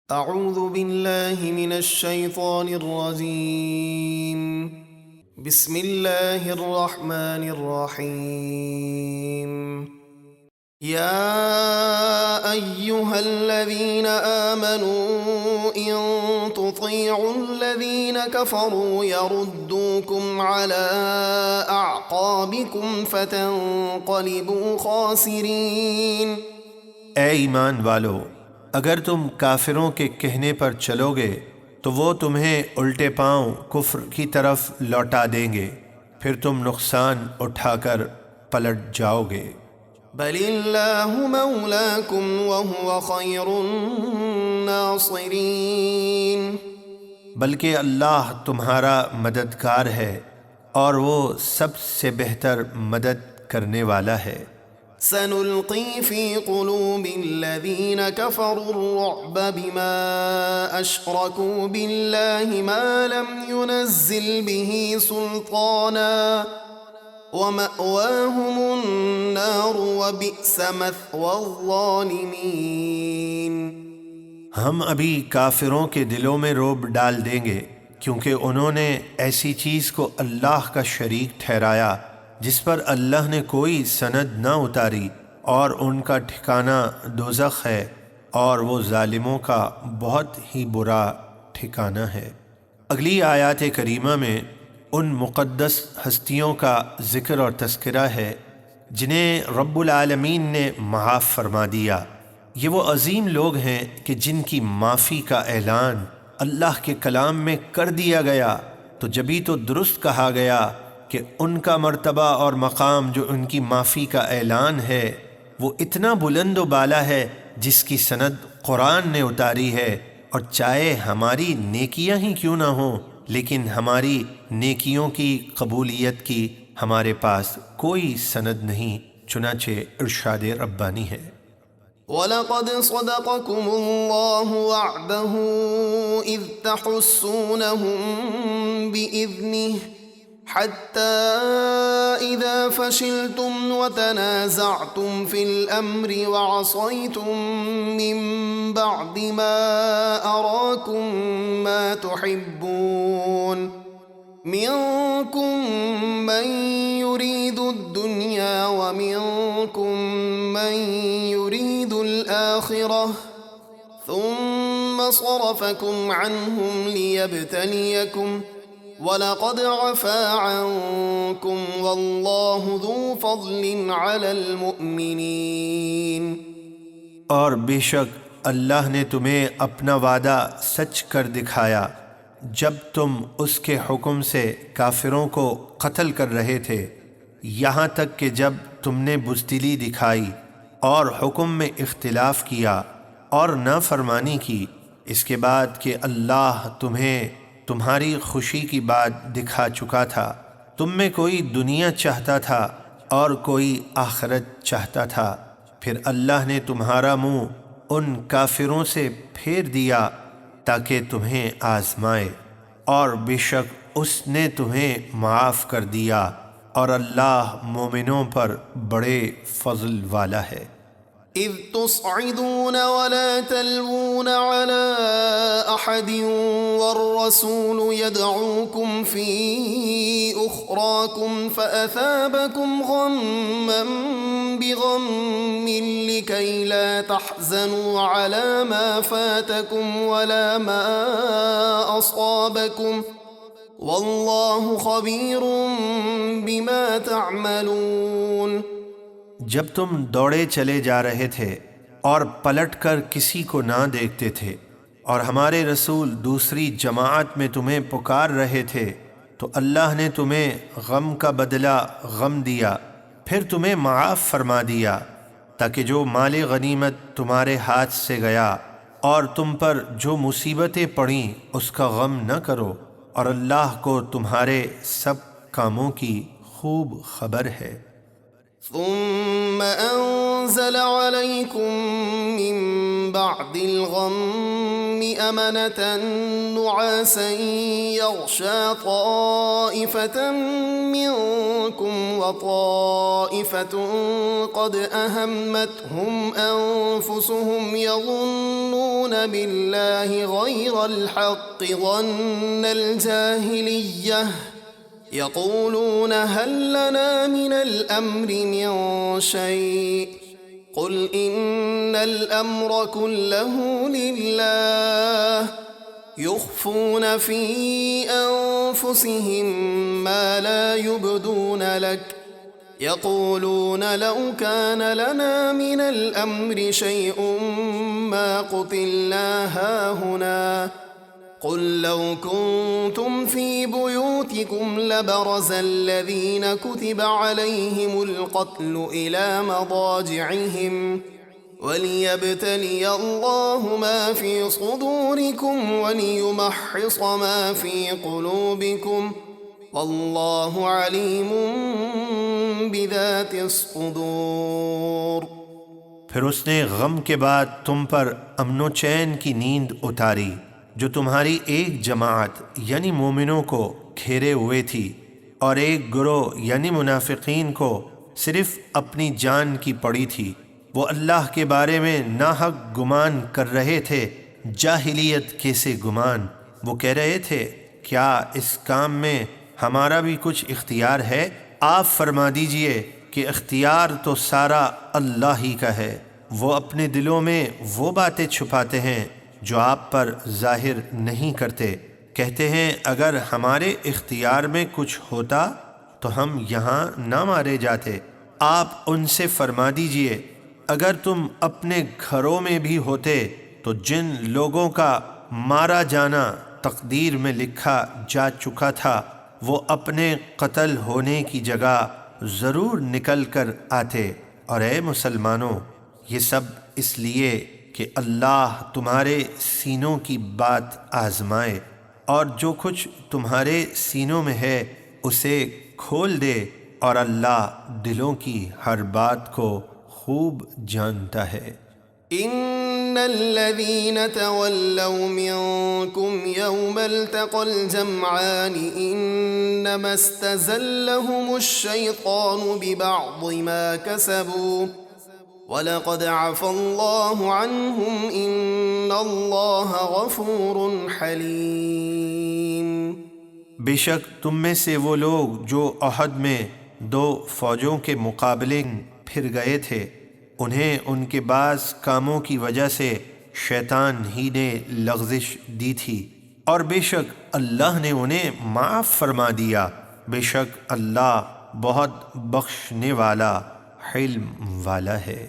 اعوذ باللہ من الشیطان الرجیم بسم اللہ الرحمن الرحیم یا ایہا الذین آمنوا ان تطیعوا الذین کفروا یردوکم علی اعقابکم فتنقلبوا خاسرین۔ اے ایمان والو، اگر تم کافروں کے کہنے پر چلو گے تو وہ تمہیں الٹے پاؤں کفر کی طرف لوٹا دیں گے، پھر تم نقصان اٹھا کر پلٹ جاؤ گے۔ بل اللہ مولاکم وہو خیر الناصرین۔ بلکہ اللہ تمہارا مددگار ہے اور وہ سب سے بہتر مدد کرنے والا ہے۔ سنلقی فی قلوب الذین کفروا الرعب بما اشرکوا باللہ ما لم ينزل به سلطانا ومأواہم النار وبئس مثوى الظالمین۔ ہم ابھی کافروں کے دلوں میں رعب ڈال دیں گے کیونکہ انہوں نے ایسی چیز کو اللہ کا شریک ٹھہرایا جس پر اللہ نے کوئی سند نہ اتاری، اور ان کا ٹھکانہ دوزخ ہے، اور وہ ظالموں کا بہت ہی برا ٹھکانہ ہے۔ اگلی آیات کریمہ میں ان مقدس ہستیوں کا ذکر اور تذکرہ ہے جنہیں رب العالمین نے معاف فرما دیا۔ یہ وہ عظیم لوگ ہیں کہ جن کی معافی کا اعلان اللہ کے کلام میں کر دیا گیا، تو جبھی تو درست کہا گیا کہ ان کا مرتبہ اور مقام جو ان کی معافی کا اعلان ہے وہ اتنا بلند و بالا ہے جس کی سند قرآن نے اتاری ہے، اور چاہے ہماری نیکیاں ہی کیوں نہ ہوں لیکن ہماری نیکیوں کی قبولیت کی ہمارے پاس کوئی سند نہیں، چنانچہ ارشاد ربانی ہے۔ وَلَقَدْ صَدَقَكُمُ اللَّهُ وَعْدَهُ إِذْ تَحُسُّونَهُم بِإِذْنِهِ حَتَّى إِذَا فَشِلْتُمْ وَتَنَازَعْتُمْ فِي الْأَمْرِ وَعَصَيْتُمْ مِنْ بَعْدِ مَا أَرَاكُمْ مَا تُحِبُّونَ مِنْكُمْ مَنْ يُرِيدُ الدُّنْيَا وَمِنْكُمْ مَنْ يُرِيدُ الْآخِرَةَ ثُمَّ صَرَفَكُمْ عَنْهُمْ لِيَبْتَلِيَكُمْ وَلَقَدْ عَفَا عَنْكُمْ وَاللَّهُ ذُو فَضْلٍ عَلَى الْمُؤْمِنِينَ۔ اور بے شک اللہ نے تمہیں اپنا وعدہ سچ کر دکھایا جب تم اس کے حکم سے کافروں کو قتل کر رہے تھے، یہاں تک کہ جب تم نے بزدلی دکھائی اور حکم میں اختلاف کیا اور نافرمانی کی، اس کے بعد کہ اللہ تمہیں تمہاری خوشی کی بات دکھا چکا تھا۔ تم میں کوئی دنیا چاہتا تھا اور کوئی آخرت چاہتا تھا، پھر اللہ نے تمہارا منہ ان کافروں سے پھیر دیا تاکہ تمہیں آزمائے، اور بے شک اس نے تمہیں معاف کر دیا، اور اللہ مومنوں پر بڑے فضل والا ہے۔ اذ تصعدون ولا تلوون على احد والرسول يدعوكم في اخراكم فاثابكم غما بغم لكي لا تحزنوا على ما فاتكم ولا ما اصابكم والله خبير بما تعملون۔ جب تم دوڑے چلے جا رہے تھے اور پلٹ کر کسی کو نہ دیکھتے تھے، اور ہمارے رسول دوسری جماعت میں تمہیں پکار رہے تھے، تو اللہ نے تمہیں غم کا بدلہ غم دیا، پھر تمہیں معاف فرما دیا، تاکہ جو مال غنیمت تمہارے ہاتھ سے گیا اور تم پر جو مصیبتیں پڑیں اس کا غم نہ کرو، اور اللہ کو تمہارے سب کاموں کی خوب خبر ہے۔ ثم أنزل عليكم من بعد الغم أمنة نعاسا يغشى طائفة منكم وطائفة قد أهمتهم أنفسهم يظنون بالله غير الحق ظن الجاهلية يقولون هل لنا من الأمر من شيء قل إن الأمر كله لله يخفون في أنفسهم ما لا يبدون لك يقولون لو كان لنا من الأمر شيء ما قتلنا هاهنا قل لو كنتم في بيوتكم لبرز الذين كتب عليهم القتل إلى مضاجعهم وليبتلي الله ما في صدوركم وليمحص ما في قلوبكم والله عليم بذات الصدور۔ پھر اس نے غم کے بعد تم پر امن و چین کی نیند اتاری جو تمہاری ایک جماعت یعنی مومنوں کو گھیرے ہوئے تھی، اور ایک گروہ یعنی منافقین کو صرف اپنی جان کی پڑی تھی۔ وہ اللہ کے بارے میں ناحق گمان کر رہے تھے، جاہلیت کے سے گمان۔ وہ کہہ رہے تھے کیا اس کام میں ہمارا بھی کچھ اختیار ہے؟ آپ فرما دیجئے کہ اختیار تو سارا اللہ ہی کا ہے۔ وہ اپنے دلوں میں وہ باتیں چھپاتے ہیں جو آپ پر ظاہر نہیں کرتے۔ کہتے ہیں اگر ہمارے اختیار میں کچھ ہوتا تو ہم یہاں نہ مارے جاتے۔ آپ ان سے فرما دیجئے اگر تم اپنے گھروں میں بھی ہوتے تو جن لوگوں کا مارا جانا تقدیر میں لکھا جا چکا تھا وہ اپنے قتل ہونے کی جگہ ضرور نکل کر آتے۔ اور اے مسلمانوں، یہ سب اس لیے کہ اللہ تمہارے سینوں کی بات آزمائے، اور جو کچھ تمہارے سینوں میں ہے اسے کھول دے، اور اللہ دلوں کی ہر بات کو خوب جانتا ہے۔ ان الذين تولوا منكم يوم التقى الجمعان انما استزلهم الشيطان ببعض ما كسبوا وَلَقَدْ عَفَا اللَّهُ عَنْهُمْ إِنَّ اللَّهَ غَفُورٌ حَلِيمٌ۔ بے شک تم میں سے وہ لوگ جو احد میں دو فوجوں کے مقابلے پھر گئے تھے، انہیں ان کے بعض کاموں کی وجہ سے شیطان ہی نے لغزش دی تھی، اور بے شک اللہ نے انہیں معاف فرما دیا۔ بے شک اللہ بہت بخشنے والا، حلم والا ہے۔